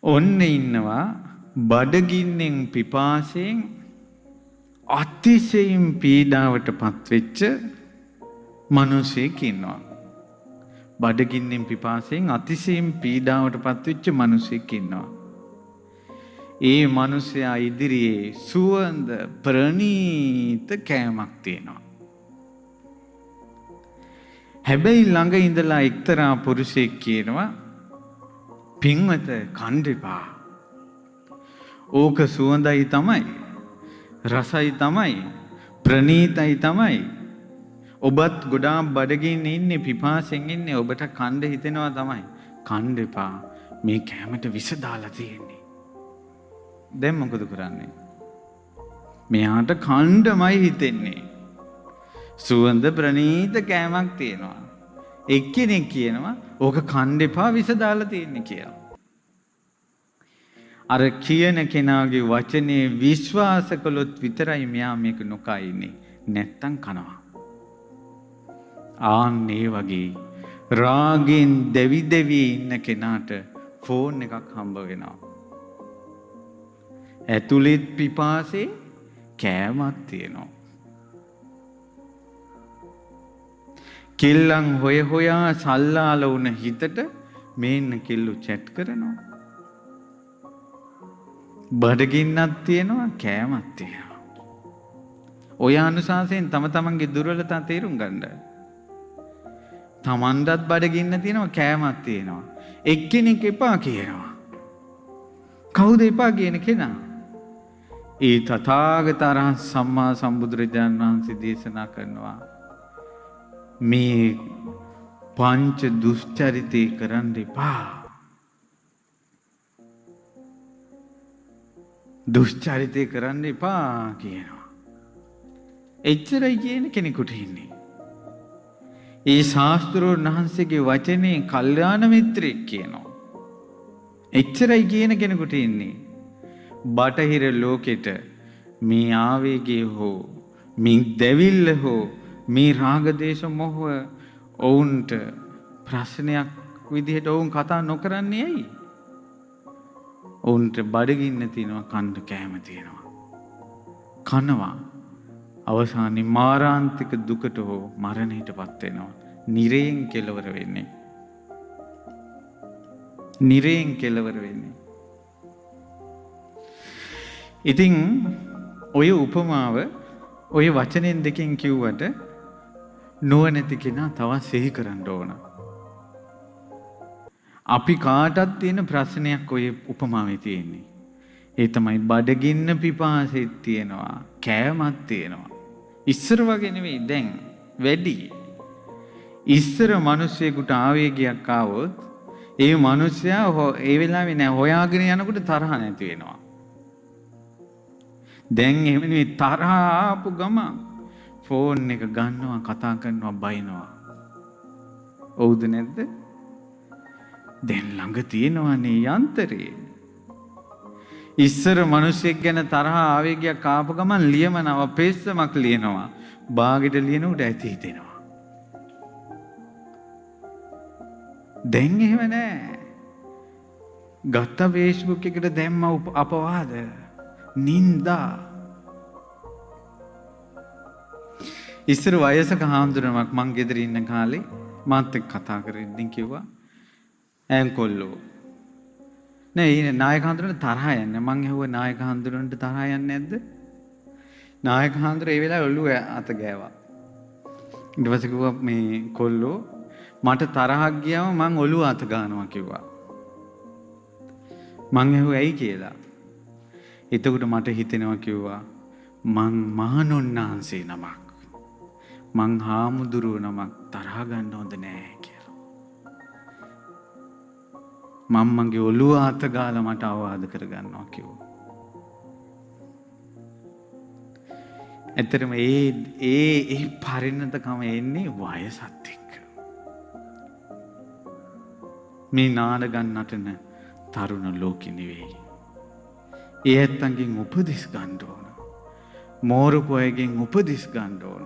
ඔන්න ඉන්නවා බඩගින්නෙන් පිපාසයෙන් අතිශයින් පීඩාවට පත්වෙච්ච මිනිසෙක් ඉන්නවා. බඩගින්නෙන් පිපාසයෙන් අතිශයින් පීඩාවට පත්වෙච්ච මිනිසෙක් ඉන්නවා. ඒ මිනිසයා ඉදිරියේ සුවඳ ප්‍රණීත කෑමක් තියෙනවා. හැබැයි ළඟ ඉඳලා එක්තරා පුරුෂයෙක් කියනවා පින්වත කන්න එපා. ඕක සුවඳයි තමයි, රසයි තමයි, ප්‍රණීතයි තමයි. ඔබත් ගොඩාක් බඩගින්න ඉන්නේ, පිපාසෙන් ඉන්නේ, ඔබට කන්න හිතෙනවා තමයි. කන්න එපා. මේ කෑමට විස දාලා තියෙන්නේ. දැන් මොකද කරන්නේ? මෙයාට කණ්ඩමයි හිතෙන්නේ. සුවඳ ප්‍රණීත කෑමක් තියෙනවා. එක්කෙනෙක් කියනවා ඕක කන්න එපා, විස දාලා තියෙන්නේ කියලා. අර කියන කෙනාගේ වචනේ විශ්වාස කළොත් විතරයි මෙයා මේක නොකා ඉන්නේ. නැත්තම් කනවා. ආන්නේ වගේ රාගෙන් දෙවි දෙවි ඉන්න කෙනාට ෆෝන් එකක් හම්බ වෙනවා. ඇතුළෙත් පිපාසේ කෑමක් තියෙනවා. කෙල්ලන් හොය හොයා සල්ලාල වුණ හිතට මේන්න කෙල්ලු චැට් කරනවා. බඩගින්නක් තියෙනවා, කෑමක් තියෙනවා. ඔය අනුශාසයෙන් තම තමන්ගේ දුර්වලතා තේරුම් ගන්න. තමන්ටත් බඩගින්න තියෙනවා, කෑමක් තියෙනවා. එක්කෙනෙක් එපා කියනවා. කවුද එපා කියන කෙනා? ඒ තථාගත අරහත් සම්මා සම්බුදුරජාණන් වහන්සේ දේශනා කරනවා මේ පංච දුෂ්චරිතේ කරන්න එපා. දුෂ්චරිතේ කරන්න එපා කියනවා. එච්චරයි කියන කෙනෙකුට ඉන්නේ. ඒ ශාස්ත්‍රෝන් වහන්සේගේ වචනේ කල්යාණ මිත්‍රෙක් කියනවා. එච්චරයි කියන කෙනෙකුට ඉන්නේ. බටහිර ලෝකෙට මේ ආවේගය හෝ මේ දෙවිල්ල හෝ මේ රාගදේශ මොහ ඔවුන්ට ප්‍රශ්නයක් විදිහට ඔවුන් කතා නොකරන්නේ ඇයි? ඔවුන්ට බඩගින්න තියෙනවා, කන්න කෑම තියෙනවා. කනවා. අවසානයේ මාරාන්තික දුකට හෝ මරණයටපත් වෙනවා. නිරයෙන් කෙලවර වෙන්නේ. නිරයෙන් කෙලවර වෙන්නේ. ඉතින් ඔය උපමාව ඔය වචනෙන් දෙකෙන් කිව්වට නුවණැති කෙනා තවත් සිහි කරන්න ඕන. අපි කාටත් තියෙන ප්‍රශ්නයක් ඔය උපමාවේ තියෙන්නේ. ඒ තමයි බඩගින්න පිපාසෙත් තියෙනවා, කෑමක් තියෙනවා. ඉස්සර වගේ නෙවෙයි, දැන් වැඩි. ඉස්සර මිනිස්සෙකුට ආවේගයක් ආවොත් ඒ මිනිස්සයා ඒ වෙලාවේ නෑ හොයාගෙන යනකොට තරහ නැති වෙනවා. දැන් එහෙම නෙවෙයි, තරහ ආපු ගම ෆෝන් එක ගන්නවා, කතා කරනවා, බයිනවා. ඔව්ද නැද්ද? දැන් ළඟ තියෙනවනේ යන්ත්‍රේ. ඉස්සර මිනිස්සෙක් ගැන තරහ ආවේගයක් ආපු ගමන් ලියමනව පෙස්සමක් ලියනවා. බාගෙට ලියනකොට ඇති හිතෙනවා. දැන් එහෙම නෑ. ගත්ත Facebook එකට දැම්ම අපවාද, නින්දා. ඉස්සර වයසක හාමුදුරුවමක් මං ගෙදර ඉන්න කාලේ මාත් එක්ක කතා කරමින් කිව්වා ඈන්කොල්ලෝ නෑ නායක හාමුදුරන්ට තරහ යන්නේ. මං ඇහුවා නායක හාමුදුරන්ට තරහ යන්නේ නැද්ද? නායක හාමුදුර ඒ වෙලාවේ ඔළුව අත ගෑවා. ඊට පස්සේ කිව්වා මේ කොල්ලෝ මට තරහක් ගියාම මං ඔළුව අත ගන්නවා කිව්වා. මං ඇහුවා ඇයි කියලා. එතකොට මට හිතෙනවා කිව්වා මං මහණොන්නාන්සේ නමක්, මං හාමුදුරුව නමක් තරහ ගන්න හොඳ නෑ කියලා. මම්මගේ ඔළුව අත ගාලා මට අවවාද කරගන්නවා කිව්වා. ඇත්තටම ඒ පරිණතකම එන්නේ වයසත් එක්ක. මේ නාඩගම් නටන තරුණ ලෝකෙ නෙවෙයි. ඒ ඇත්තන්ගෙන් උපදෙස් ගන්න ඕන. මෝරපු අයගෙන් උපදෙස් ගන්න ඕන.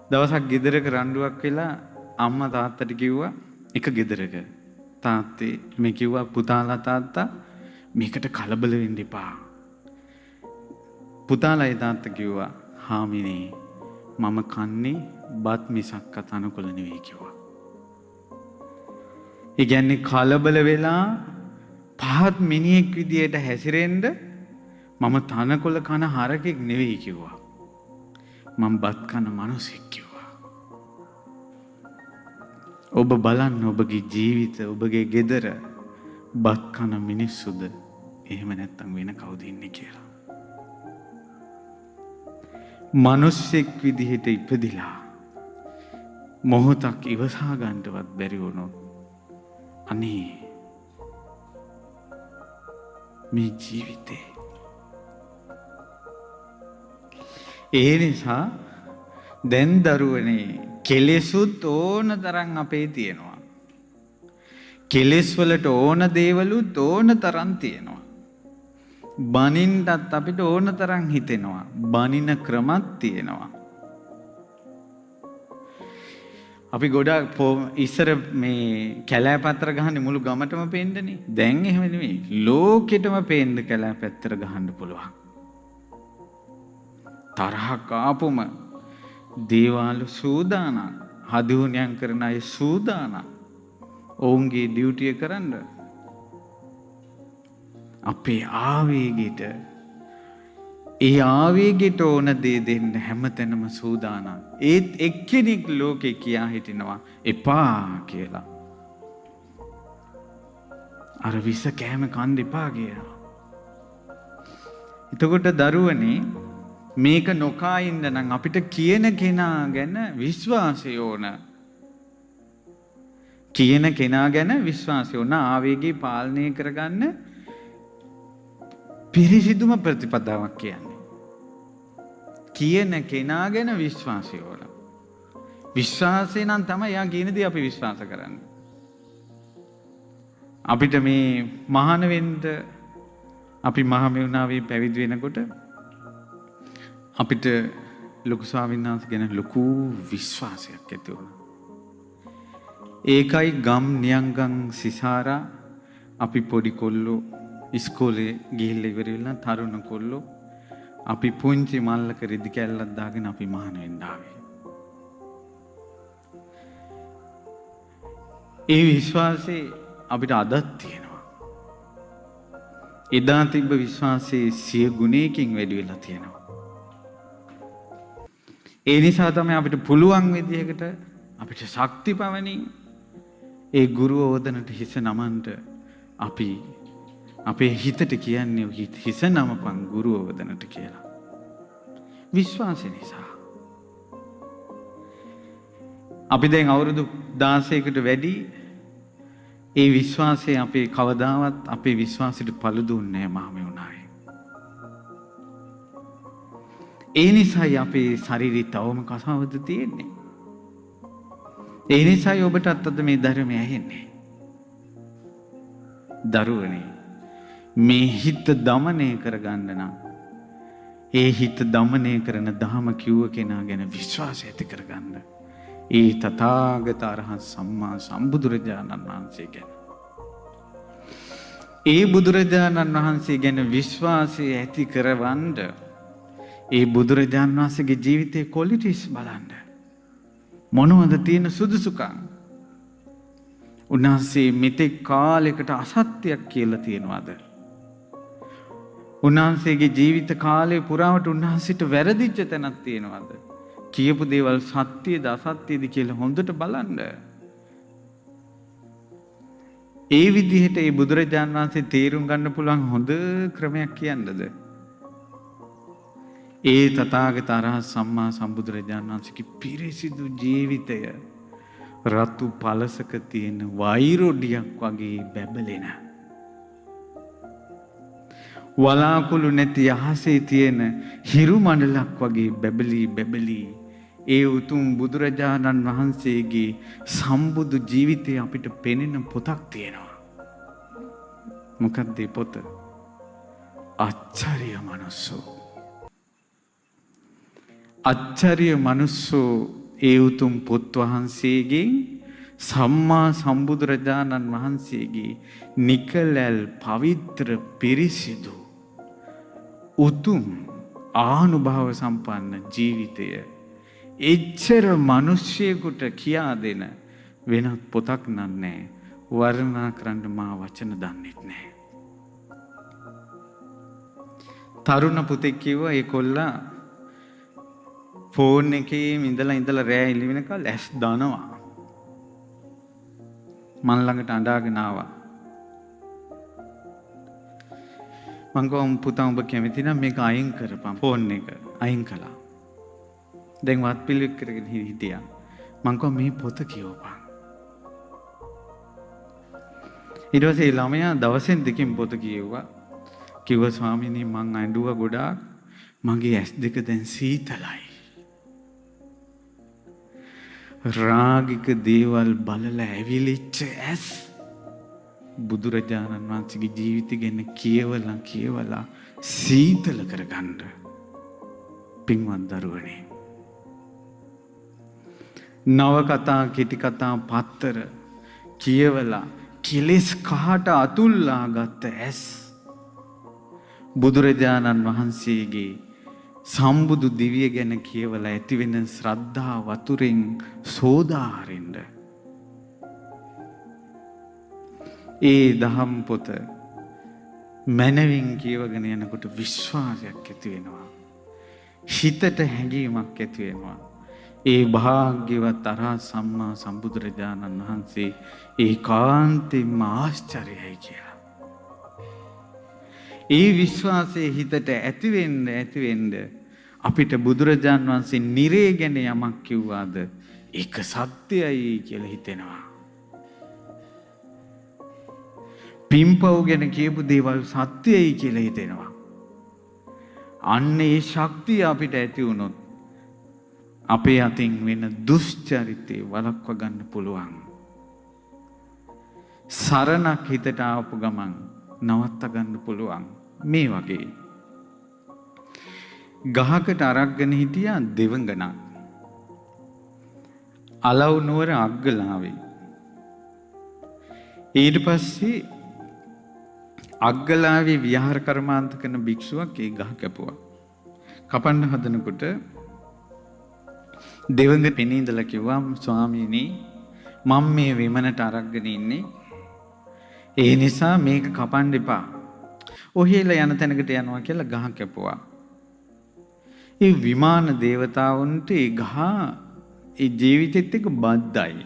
දවසක් ගෙදරක රණ්ඩුවක් වෙලා අම්මා තාත්තට කිව්වා එක ගෙදරක තාත්තේ මේ කිව්වා පුතාලා තාත්තා මේකට කලබල වෙන්න එපා. පුතාලා ඒ තාත්තා කිව්වා හාමිනේ මම කන්නේ බත් මිසක් තනකොළ නෙවෙයි කිව්වා. ඒ කියන්නේ කලබල වෙලා පහත් මිනිහෙක් විදියට හැසිරෙන්න මම තනකොළ කන හරකෙක් නෙවෙයි කිව්වා. මම බත් කන මිනිසෙක් කිව්වා. ඔබ බලන්න ඔබගේ ජීවිත ඔබගේ ගෙදර බත් කන මිනිස්සුද එහෙම නැත්නම් වෙන කවුද ඉන්නේ කියලා. මිනිසෙක් විදිහට ඉපදිලා මොහොතක් ඉවසා ගන්නවත් බැරි වුණොත් අනේ මේ ජීවිතේ ඒ නිසා දැන් දරුවනේ කෙලෙසුත් ඕන තරම් අපේ තියෙනවා. කෙලෙස් වලට ඕන දේවලුත් ඕන තරම් තියෙනවා. බනින්නත් අපිට ඕන තරම් හිතෙනවා. බනින ක්‍රමත් තියෙනවා. අපි ගොඩක් ඉස්සර මේ කැලෑපත්‍ර ගහන්නේ මුළු ගමටම පේන්නනේ. දැන් එහෙම නෙමෙයි. ලෝකෙටම පේන්න කැලෑපත්‍ර ගහන්න පුළුවන්. තරහක් ආපුම දේවාල සූදානම්. හදුනියම් කරන අය සූදානම්. ඔවුන්ගේ ඩියුටිය කරන්න. අපේ ආවේගයට ඒ ආවේගයට ඕන දේ දෙන්න හැමතැනම සූදානම්. ඒත් එක්කෙනෙක් ලෝකේ කියා හිටිනවා එපා කියලා. අර විස කෑම කන්න එපා කියලා. එතකොට දරුවනේ මේක නොකා ඉන්න නම් අපිට කියන කෙනා ගැන විශ්වාසය ඕන. කියන කෙනා ගැන විශ්වාසය ඕන. ආවේගය පාලනය කරගන්න පිරිසිදුම ප්‍රතිපදාවක් කියන්නේ. කියන කෙනා ගැන විශ්වාසය ඕන. විශ්වාසය නම් තමයි යා කියන දේ අපි විශ්වාස කරන්නේ. අපිට මේ මහාන වෙන්න අපි මහමෙවුනාවේ පැවිදි වෙනකොට අපිට ලොකු ස්වාමීන් වහන්සේ ගැන ලොකු විශ්වාසයක් ඇති වුණා. ඒකයි ගම් නියංගම් සිසාරා අපි පොඩි කොල්ලෝ ඉස්කෝලේ ගිහිල්ලා ඉවර වෙලා තරුණ කොල්ලෝ අපි පුංචි මල්ලක රෙදි කැල්ලක් දාගෙන අපි මහාන වෙන්න ආවේ. ඒ විශ්වාසය අපිට අදත් තියෙනවා. එදා තිබ්බ විශ්වාසයේ 100 ගුණයකින් වැඩි වෙලා තියෙනවා. ඒ නිසා තමයි අපිට පුළුවන් විදිහකට අපිට ශක්ති පවණින් ඒ ගුරු ඕදනට හිස නමන්න අපි අපේ හිතට කියන්නේ හිස නමපන් ගුරු ඕදනට කියලා. විශ්වාසය නිසා. අපි දැන් අවුරුදු 16කට වැඩි ඒ විශ්වාසය අපේ කවදාවත් අපේ විශ්වාසයට පළු දුන්නේ නැහැ මහමෙවුනායි. ඒ නිසායි අපේ ශරීරය තවම කසාවද තියෙන්නේ. ඒ නිසායි ඔබටත් අද මේ ධර්මය ඇහෙන්නේ. දරුවනේ මේ හිත දමනය කරගන්න නම් ඒ හිත දමනය කරන ධම කිව්ව කෙනා ගැන විශ්වාසය ඇති කරගන්න. ඒ තථාගත අරහත් සම්මා සම්බුදුරජාණන් වහන්සේ ගැන. ඒ බුදුරජාණන් වහන්සේ ගැන විශ්වාසය ඇති කරවන්න ඒ බුදුරජාණන් වහන්සේගේ ජීවිතයේ ක්වොලිටිස් බලන්න. මොනවද තියෙන සුදුසුකම්? උන්වහන්සේ මෙතෙක් කාලයකට අසත්‍යයක් කියලා තියනවාද? උන්වහන්සේගේ ජීවිත කාලය පුරාවට උන්වහන්සේට වැරදිච්ච තැනක් තියනවාද? කියපු දේවල් සත්‍යද අසත්‍යද කියලා හොඳට බලන්න. ඒ විදිහට ඒ බුදුරජාණන් වහන්සේ තේරුම් ගන්න පුළුවන් හොඳ ක්‍රමයක් කියන්නද? ඒ තථාගත අරහත් සම්මා සම්බුදුරජාණන් වහන්සේගේ පිරිසිදු ජීවිතය රතු පළසක තියෙන වෛරොඩියක් වගේ බැබලෙන. වලාකුළු නැති අහසේ තියෙන හිරු මණ්ඩලක් වගේ බැබලි ඒ උතුම් බුදුරජාණන් වහන්සේගේ සම්බුදු ජීවිතය අපිට පෙනෙන පොතක් තියෙනවා. මොකක්ද ඒ පොත? ආචාර්ය මනුස්සෝ. ආචාර්ය මනුස්සෝ ඒ උතුම් පොත් වහන්සේගෙන් සම්මා සම්බුදුරජාණන් වහන්සේගේ නිකලල් පවිත්‍ර පිරිසිදු උතුම් ආනුභාව සම්පන්න ජීවිතය එච්චර මිනිස්සෙකුට කියා දෙන වෙනත් පොතක් නෑ. වර්ණනා කරන්න මා වචන දන්නෙත් නෑ. තරුණ පුතෙක් කිව්වා ඒ කොල්ලා ෆෝන් එකේ ඉඳලා රෑ එළි වෙනකල් ඇස් දනවා. මන් ළඟට අඬාගෙන ආවා. මං ගෝ පුතා උඹ කැමති නම් මේක අයින් කරපන් ෆෝන් එක අයින් කළා. දැන් වත් පිළිවෙත් කරගෙන හිටියා. මං ගෝ මේ පොත කියවපන්. ඊට පස්සේ ළමයා දවසෙන් දෙකකින් පොත කියවුවා. කිව්වා ස්වාමීනි මං ඇඬුවා ගොඩාක්. මගේ ඇස් දෙක දැන් සීතලයි. රාගික දේවල් බලලා ඇවිලිච්ච ඇස් බුදුරජාණන් වහන්සේගේ ජීවිතය ගැන කියවලා සීතල කරගන්න. පින්වත් දරුවනේ. නවකතා කෙටි කතා පත්තර කියවලා කෙලෙස් කහට අතුල්ලා ගත්ත ඇස් බුදුරජාණන් වහන්සේගේ සම්බුදු දිවිය ගැන කියවලා ඇතිවෙන ශ්‍රද්ධා වතුරෙන් සෝදාහරින්න. ඒ දහම් පොත මනවින් කියවගෙන යනකොට විශ්වාසයක් ඇති වෙනවා. හිතට හැඟීමක් ඇති වෙනවා. ඒ භාග්‍යවත් අරහත් සම්මා සම්බුදුරජාණන් වහන්සේ ඒකාන්තයෙන්ම ආශ්චර්යයි කියලා. ඒ විශ්වාසයේ හිතට ඇතිවෙන්න අපිට බුදුරජාණන් වහන්සේ නිරේ ගැන යමක් කිව්වාද ඒක සත්‍යයි කියලා හිතෙනවා. පිම්පව් ගැන කියපු දේවල් සත්‍යයි කියලා හිතෙනවා. අන්න ඒ ශක්තිය අපිට ඇති වුණොත් අපේ අතින් වෙන දුෂ්චරිතේ වළක්ව ගන්න පුළුවන්. සරණක් හිතට ආපු ගමන් නවත්ත ගන්න පුළුවන්. මේ වගේ ගහකට අරක්ගෙන හිටියා දෙවඟනා. අලව් නුවර අග්ගලාවේ. ඊට පස්සේ අග්ගලාවේ විහාර කර්මාන්ත කරන භික්ෂුවක් ඒ ගහ කැපුවා. කපන්න හදනකොට දෙවඟ පෙනී ඉඳලා කිව්වා ස්වාමීනි මම මේ විමනට අරක්ගෙන ඉන්නේ. ඒ නිසා මේක කපන්න එපා. ඔහෙලා යන තැනකට යනවා කියලා ගහ කැපුවා. ඒ විමාන දේවතාවුන්ට ඒ ගහ ඒ ජීවිතෙත් එක්ක බද්ධයි.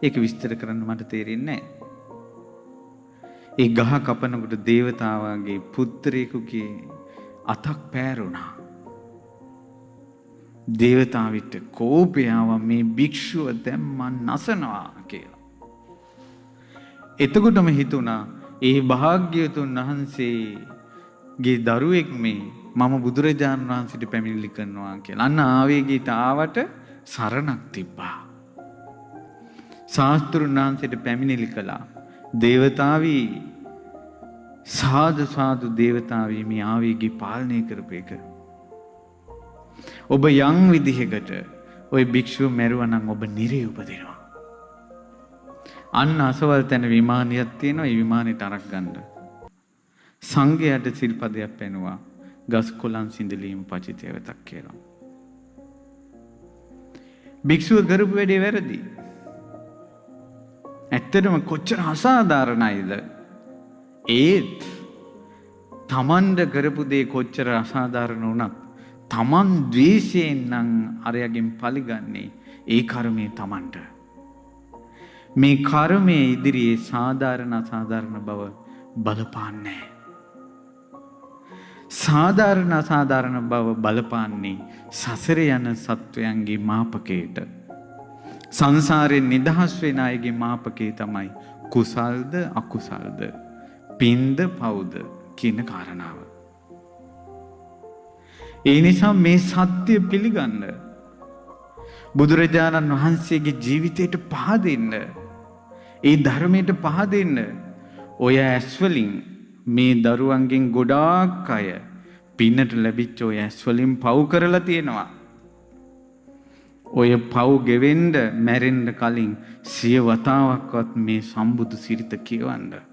ඒක විස්තර කරන්න මට තේරෙන්නේ නැහැ. ඒ ගහ කපනකොට දේවතාවාගේ පුත්‍රයෙකුගේ අතක් පෑරුණා. දේවතාවිට කෝපය ආවා මේ භික්ෂුව දැන් මන් නසනවා කියලා. එතකොටම හිතුණා ඒ භාග්‍යවතුන් වහන්සේගේ දරුවෙක් මේ මම බුදුරජාණන් වහන්සේට පැමිණිලි කරනවා කියලා. අන්න ආවේගීට ආවට සරණක් තිබ්බා. ශාස්ත්‍රුන් වහන්සේට පැමිණිලි කළා. දේවතාවි සාදු දේවතාවි මේ ආවේගී පාලනය කරපු එක. ඔබ යම් විදිහකට ওই භික්ෂුව මැරුවා නම් ඔබ නිරේ උපදිනවා. අන්න අසවල් තැන විමානයක් තියෙනවා. ඒ විමානෙට අරක් ගන්න. සංඝයාට සිල්පදයක් පැනුවා. ගස් කොළන් සිඳලීම පචිතයවතක් කියලා. භික්ෂුව කරපු වැඩේ වැරදි. ඇත්තටම කොච්චර අසාධාරණයිද? ඒත් තමන්ට කරපු දේ කොච්චර අසාධාරණ වුණත් තමන් ද්වේෂයෙන් නම් අරයගෙන් පරිගන්නේ ඒ කර්මය තමන්ට. මේ කර්මයේ ඉදිරියේ සාධාරණ අසාධාරණ බව බලපාන්නේ. සාධාරණ අසාධාරණ බව බලපාන්නේ සසරේ යන සත්වයන්ගේ මාපකයට. සංසාරයෙන් නිදහස් වෙන අයගේ මාපකේ තමයි කුසල්ද අකුසල්ද පින්ද පව්ද කියන කාරණාව. ඒ නිසා මේ සත්‍ය පිළිගන්න බුදුරජාණන් වහන්සේගේ ජීවිතයට පහදින්න ඒ ධර්මයට පහදින්න ඔය ඇස්වලින් මේ දරුවන්ගෙන් ගොඩාක් අය පින්නට ලැබිච්ච ඔය ඇස්වලින් පව් කරලා තියෙනවා. ඔය පව් ගෙවෙන්න මැරෙන්න කලින් සිය වතාවක්වත් මේ සම්බුදු සිරිත කියවන්න.